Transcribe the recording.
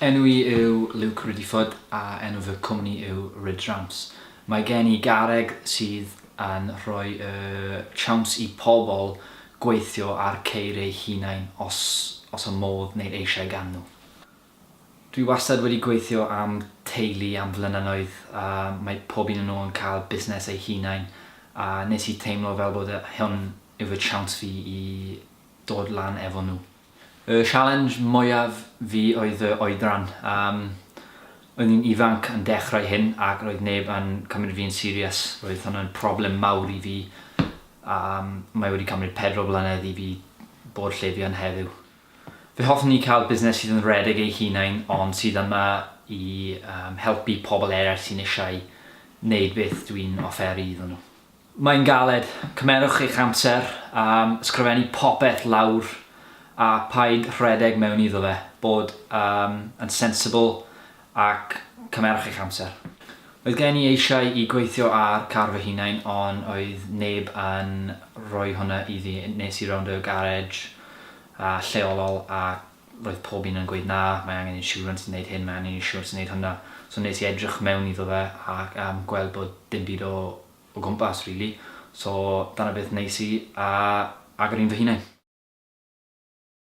Enw I yw Luke Riddiford a enw fy cwmni yw Ridramps. Mae gen I garreg sydd yn rhoi siawns I pobl gweithio ar ceir eu hunain os y modd neu eisiau gan nhw. Dwi wastad wedi gweithio am teulu am flynyddoedd a mae pob un nhw yn cael busnes eu hunain a nes I teimlo fel bod hwn yw fy siawns fi I dod lan efo nhw. Y challenge mwyaf fi oedd y oedran. Oedd ni'n ifanc yn dechrau hyn ac roedd neb yn cymryd fi'n serious. Roedd hwnna'n problem mawr I fi. Mae wedi cymryd 4 blynedd I fi bod lle fi yn heddiw. Fe hoffwn I cael busnes sydd yn rhedeg ei hunain ond sydd yma I helpu pobl eraill sy'n eisiau wneud beth dwi'n offeri iddyn nhw. Mae'n galed. Cymerwch eich amser, ysgrifennu popeth lawr a paid rhedeg mewn iddo fe, bod yn sensible ac cymerwch eich amser. Oedd gen I eisiau I gweithio ar car fy hunain ond oedd neb yn rhoi hwnna I fi. Nes I rownd y garej lleolol a roedd pob un yn gweud na, mae angen insurance I wneud hyn, mae angen insurance I wneud hwnna. So nes I edrych mewn iddo fe a gweld bod dim byd o gwmpas, really. So dyna beth nes I a agor un fy hunain.